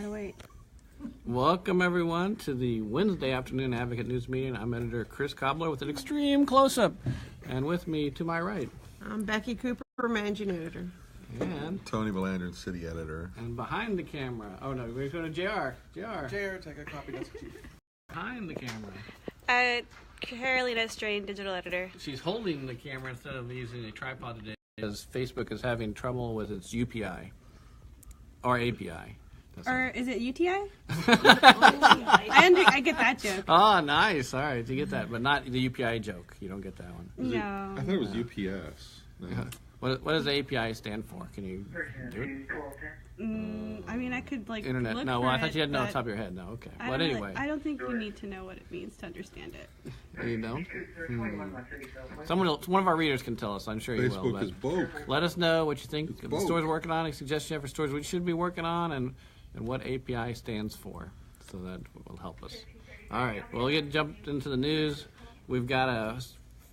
gotta wait. Welcome, everyone, to the Wednesday afternoon Advocate News Meeting. I'm editor Chris Cobbler with an extreme close-up. And with me, to my right. I'm Becky Cooper, managing editor. And Tony Belandron, city editor. And behind the camera. Oh, no, we're going to JR. JR, take a copy. Behind the camera. Carolina Strain, digital editor. She's holding the camera instead of using a tripod today because Facebook is having trouble with its UPI. Or API. Or is it UTI? I get that joke. Oh, nice. All right, you get that. But not the UPI joke. You don't get that one. No. I thought it was UPS. No. What does API stand for? Can you do it? I mean, I could look Internet. No, for well, I thought it, you had to know off but the top of your head. No, okay. I But don't anyway. I don't think you need to know what it means to understand it. You don't? One of our readers can tell us. I'm sure you will. Facebook is broke. Let us know what you think the woke. store's working on, any suggestions you have for stores we should be working on, and what API stands for. So that will help us. All right. Well, we'll get jumped into the news. We've got a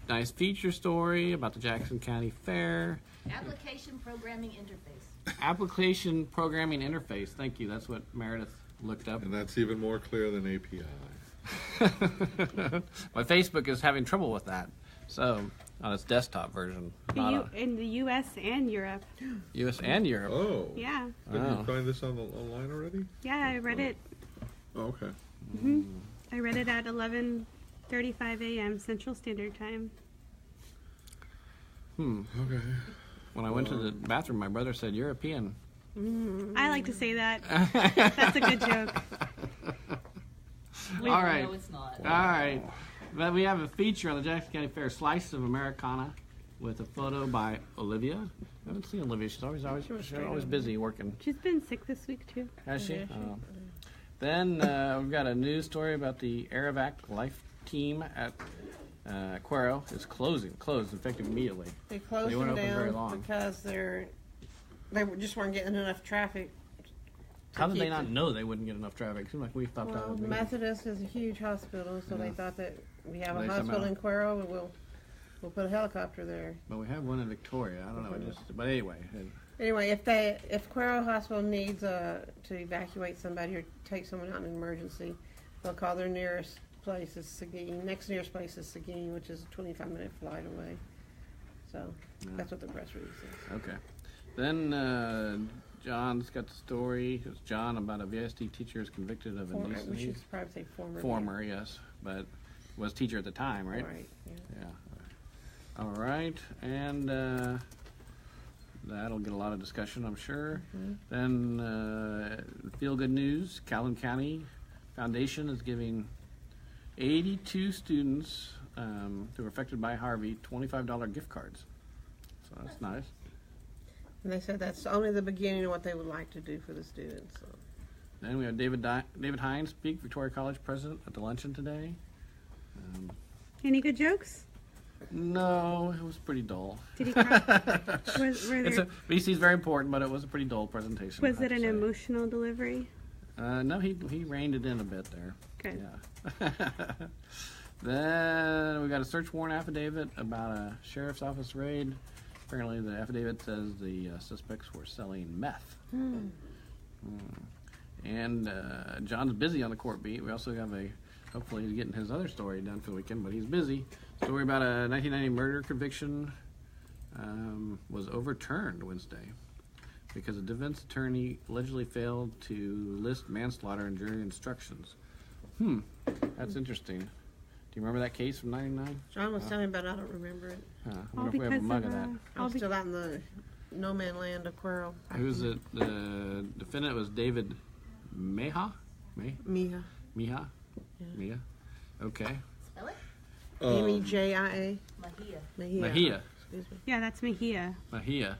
nice feature story about the Jackson County Fair. Application Programming Interface. Application Programming Interface. Thank you. That's what Meredith looked up. And that's even more clear than API. My Facebook is having trouble with that. So, on its desktop version. In the U.S. and Europe. U.S. and Europe. Oh. Yeah. Did Oh. you find this online already? Yeah, I read it. Oh, okay. I read it at 11:35 a.m. Central Standard Time. Okay. When I went to the bathroom, my brother said, European. I like to say that. That's a good joke. All right. No, it's not. All right. But we have a feature on the Jackson County Fair, Slice of Americana, with a photo by Olivia. I haven't seen Olivia. She's always busy working. She's been sick this week, too. Has she? Yeah, Oh. Then we've got a news story about the Aerovac Life Team at Cuero. It's closed effective immediately. They closed They weren't them open very down long. because they just weren't getting enough traffic. How did they keep not it. know they wouldn't get enough traffic? It seemed like we thought that Well, would be. Methodist is a huge hospital, so Yeah. they thought that we have They a hospital somehow- in Cuero, and we'll put a helicopter there. But we have one in Victoria. I don't know. But anyway. Anyway, if Cuero Hospital needs to evacuate somebody or take someone out in an emergency, they'll call their nearest place is Seguin. Next nearest place is Seguin, which is a 25-minute flight away. So that's what the press release says. Okay. Then John's got the story. It's John about a VSD teacher is convicted of We indecent. should probably say former. Former, yes, but was teacher at the time, right? Right. Yeah. Yeah. All right, and that'll get a lot of discussion, I'm sure. Then feel good news. Calhoun County Foundation is giving 82 students who were affected by Harvey $25 gift cards. So that's nice. And they said that's only the beginning of what they would like to do for the students. So. Then we have David Hines speak, Victoria College president, at the luncheon today. Any good jokes? No, it was pretty dull. Did he cry? Were there, VC's very important, but it was a pretty dull presentation. was I it have an to say. emotional delivery? No, he reined it in a bit there. Good. Yeah. Then we got a search warrant affidavit about a sheriff's office raid. Apparently, the affidavit says the suspects were selling meth. And John's busy on the court beat. We also have hopefully he's getting his other story done for the weekend, but he's busy. Story about a 1990 murder conviction was overturned Wednesday because the defense attorney allegedly failed to list manslaughter in jury instructions. That's interesting. Do you remember that case from '99? John was telling me about it. I don't remember it. I All wonder if we have a because mug of of that. I'm still out in the no man land of Cuero. Who's it? The defendant was David Meha? Mia. Miha? Mia? Okay. Spell it? Mejia. Mahia. Mejia. Excuse me. Yeah, that's Mejia. Mejia.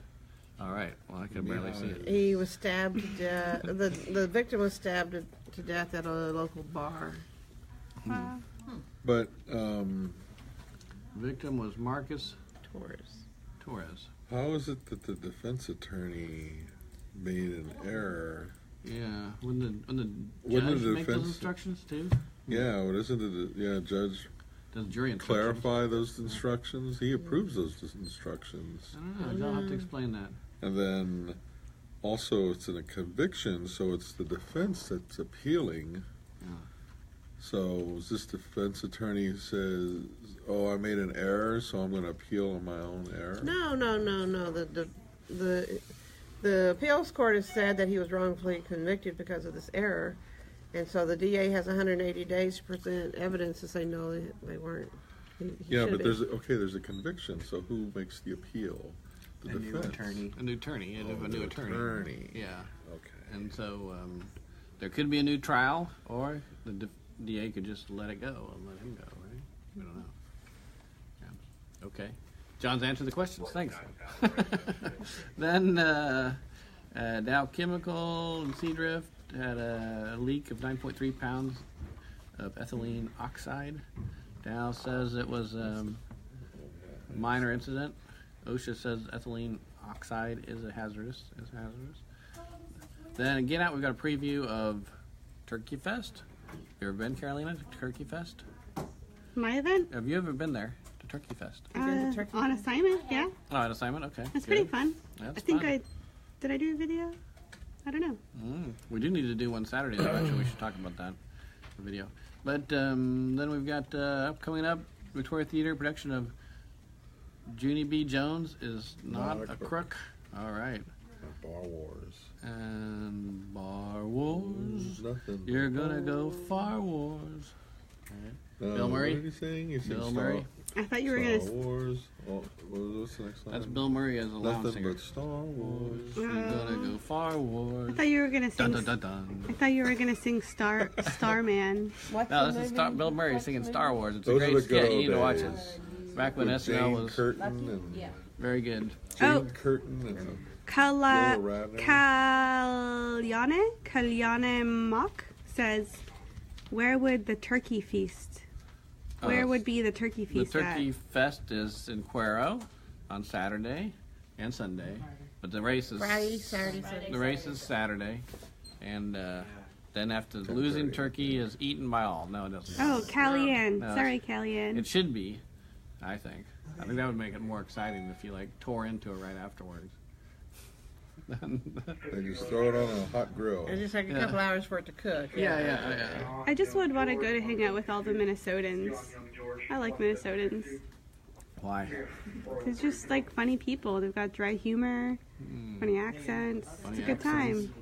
All right. Well, I can barely see it. He was stabbed to death. The victim was stabbed to death at a local bar. But Victim was Marcus Torres. how is it that the defense attorney made an error? Yeah. Wouldn't the Wouldn't judge the make those defense- instructions too? Yeah, what isn't it? Judge Does jury instructions? clarify those instructions. He approves those instructions. I don't know. I'll have to explain that. And then also it's in a conviction, so it's the defense that's appealing. So is this defense attorney who says, "Oh, I made an error, so I'm going to appeal on my own error"? No. The appeals court has said that he was wrongfully convicted because of this error, and so the DA has 180 days to present evidence to say no, they weren't. He Yeah, should but be. there's a conviction. So who makes the appeal? The A new defense. attorney. A new attorney. Oh, A new attorney. Yeah. Okay. And so there could be a new trial, or the DA could just let it go and let him go, right? We don't know. Yeah. Okay. John's answered the questions. Thanks. Then Dow Chemical and Seadrift had a leak of 9.3 pounds of ethylene oxide. Dow says it was a minor incident. OSHA says ethylene oxide is hazardous. Then again, we've got a preview of Turkey Fest. You ever been, Carolina, to Turkey Fest? My event? Have you ever been there to Turkey Fest? been to Turkey On assignment, yeah. Oh, an assignment? Okay. It's good. pretty fun. That's I think fun. did I do a video? I don't know. We do need to do one Saturday, though. Actually, we should talk about that, the video. But then we've got coming up, Victoria Theater production of Junie B. Jones is not a crook. All right. Bar Wars. And Bar Wars. Nothing. You're gonna go Far Wars. All right. Bill Murray? What did he sing? He Bill sings Murray. I thought you were Star gonna. Wars. Oh, what's the next line? That's Bill Murray as a lounge Nothing singer. but Star Wars. You're gonna go Far Wars. I thought you were gonna Dun sing. dun dun dun. I thought you were gonna sing Starman. What's No, the this is movie? Bill Murray What's singing the Star movie? Wars. It's Those a are great the skit. good You need to old watch days. it. Back when With SNL Jane was Curtin and Yeah. very good. Jane Oh. Curtin and Kala Laura Radner. Kalyane Mock says, "Where would the turkey feast? Where would be the turkey The feast Turkey at?" Fest is in Cuero on Saturday and Sunday, but the race is Friday, Saturday, Sunday. The race is Saturday, and then after losing turkey is eaten by all. No, it doesn't. Oh, Kellyanne. No, Sorry, Kellyanne. It should be, I think. I think that would make it more exciting if you like tore into it right afterwards. They just throw it on a hot grill. It's just like a Yeah. couple hours for it to cook. Yeah. I just would want to go to hang out with all the Minnesotans. I like Minnesotans. Why? It's just like funny people. They've got dry humor, funny accents. Funny It's a good accents. time.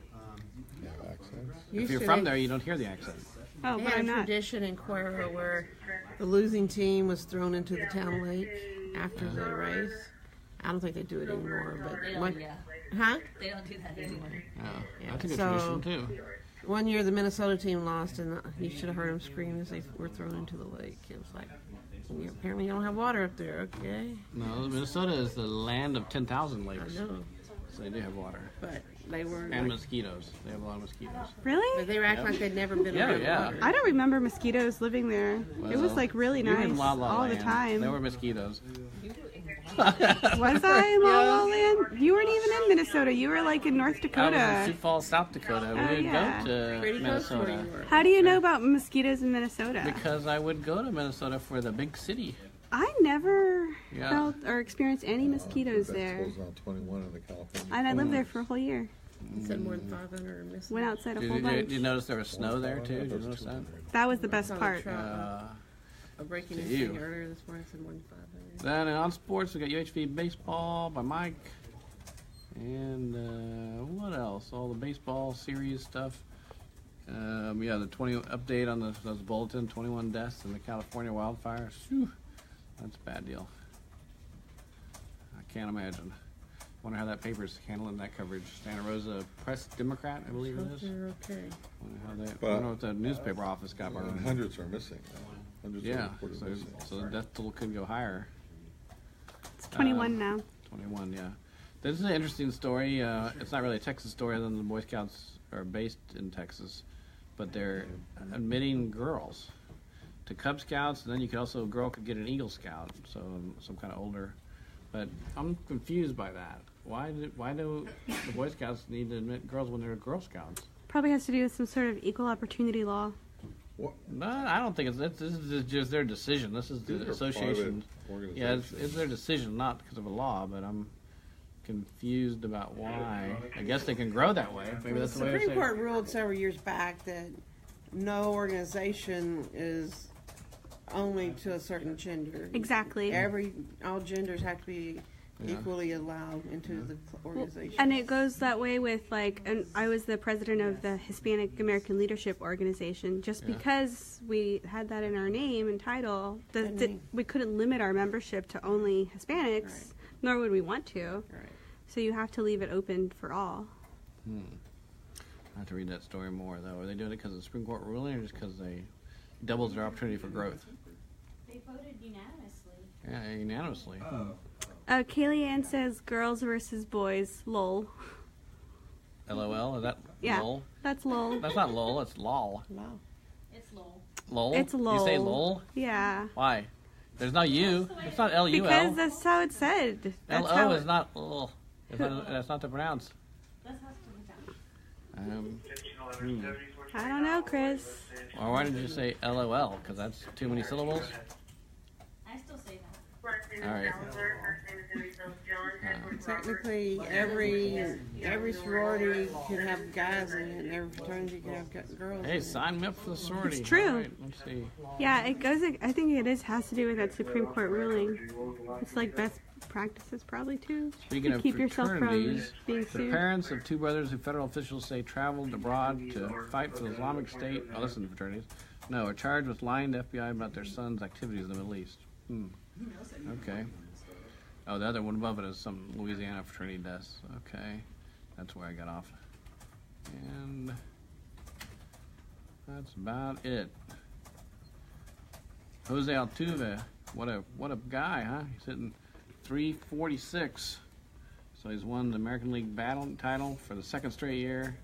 Yeah, accents. If you're from there, you don't hear the accent. Oh, They but had I'm a not. tradition in Cuero where the losing team was thrown into the town lake after the race. I don't think they do it anymore, They but don't, one, yeah. huh? They don't do that anymore. Oh, Yeah, that's a good so- tradition too. One year the Minnesota team lost, and you should have heard them scream as they were thrown into the lake. It was like, apparently you don't have water up there, okay? No, Minnesota is the land of 10,000 I lakes, know, so they do have water but they were. and mosquitoes. They have a lot of mosquitoes. But Really? they were acting like they'd never been Yeah, around yeah. water. I don't remember mosquitoes living there. It was Well, like really you were nice in La La all the Land. time. There were mosquitoes. Was I in La La Land? You weren't even in Minnesota. You were like in North I was in Dakota. Sioux Falls, South Dakota. Oh, We would yeah. go Pretty to close to where Minnesota you were. How do you know about mosquitoes in Minnesota? because I would go to Minnesota for the big city. I never Yeah. felt or experienced any mosquitoes That's there. closed on 21 in the California. And I lived there for a whole year. You said more than 500 are missing. Went outside a Did whole you, bunch. did you notice there was snow there too? Did you notice that? That was the best Saw the part. truck. A breaking news to you. thing earlier this morning said more than 500. Then on sports, we got UHV baseball by Mike, and what else? All the baseball series stuff. Yeah, the 20 update on the bulletin: 21 deaths in the California wildfires. Whew, that's a bad deal. I can't imagine. Wonder how that paper's handling that coverage. Santa Rosa Press Democrat, I believe it Hope is. they're okay. Wonder how that. But- Wonder what the newspaper office got And burned. hundreds are missing. Hundreds Yeah, are reported so, missing. so the death toll could go higher. It's 21 now. 21, yeah. This is an interesting story. It's not really a Texas story, other than the Boy Scouts are based in Texas, but they're admitting girls to Cub Scouts, and then you could also a girl could get an Eagle Scout, so some kind of older. But I'm confused by that. Why do the Boy Scouts need to admit girls when they're Girl Scouts? Probably has to do with some sort of equal opportunity law. No, I don't think this is just their decision. This is These the are association. private Yeah, organizations. it's their decision, not because of a law. But confused about why. I guess they can grow that way. Maybe The that's the way Supreme they Court ruled several years back that no organization is only to a certain gender. Exactly. All genders have to be Yeah. equally allowed into the organization. And it goes that way with and I was the president of the Hispanic American Leadership Organization. Just Yeah. because we had that in our name and title, Doesn't mean- we couldn't limit our membership to only Hispanics, Right. nor would we want to. Right. So you have to leave it open for all. I have to read that story more, though. Are they doing it because of the Supreme Court ruling, or just because they doubles their opportunity for growth? They voted unanimously. Yeah, unanimously. Kaylee Ann says girls versus boys. Lol. LOL? Is that Yeah. lol? That's lol. That's not lol, it's lol. Wow. It's lol. Lol? It's You say lol. lol? Yeah. Why? There's no U. It's not LUL. Because that's how it's said. That's how LO is not lol. That's not to pronounce. That's how it's done. I don't know, Chris. Or why did you say LOL? Because that's too many syllables? I still say that. All right. Technically, every sorority can have guys in it, and every fraternity can have girls. Hey, in it. sign me up for the sorority. It's true. All right, let's see. Yeah, it goes. I think has to do with that Supreme Court ruling. It's like best practices, probably too. Speaking to of keep yourself from fraternities, being the sued. parents of two brothers who federal officials say traveled abroad to fight for the Islamic State, oh, listen to fraternities, no, are charged with lying to FBI about their son's activities in the Middle East. Okay. Oh, the other one above it is some Louisiana fraternity deaths. Okay. That's where I got off. And that's about it. Jose Altuve, what a guy, huh? He's hitting 346. So he's won the American League battle title for the second straight year,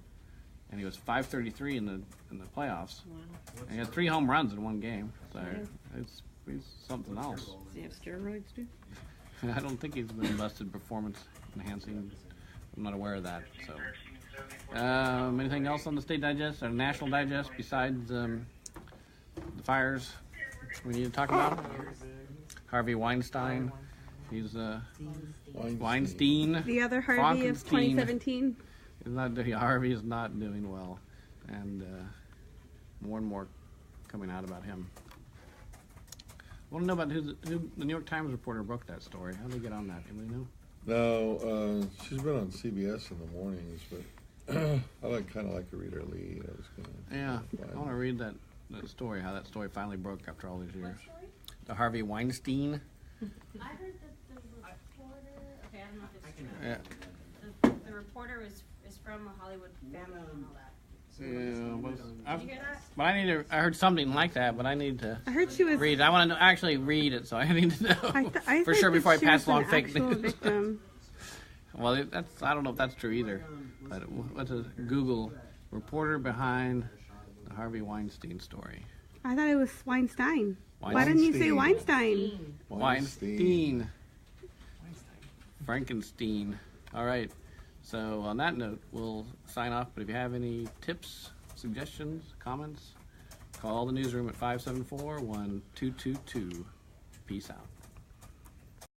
and he was 533 in the playoffs. Wow. And he had 3 home runs in one game. So he's something else. Does he have steroids too? I don't think he's been busted performance enhancing. I'm not aware of that. So, anything else on the State Digest or National Digest besides the fires we need to talk about? Harvey Weinstein. He's Weinstein. The other Harvey of Frankenstein. 2017. Harvey is not doing well, and more and more coming out about him. I want to know about who the New York Times reporter broke that story. How did they get on that? Anybody know? No, she's been on CBS in the mornings, but I kind of like to read her lead. I was gonna. Yeah, find I want to read that story. How that story finally broke after all these years. The Harvey Weinstein. I heard that the reporter. Okay, I don't know if it's true. Yeah. The reporter is from a Hollywood family and all that. Yeah, Did you hear that? but I heard something like that, but I need to I heard she was. read. I want to actually read it, so I need to know I for think sure that before I she pass was along an fake actual news. victim. Well, I don't know if that's true either. But what's a Google reporter behind the Harvey Weinstein story? I thought it was Weinstein. Why didn't you say Weinstein? Weinstein. Frankenstein. All right. So on that note, we'll sign off. But if you have any tips, suggestions, comments, call the newsroom at 574-1222. Peace out.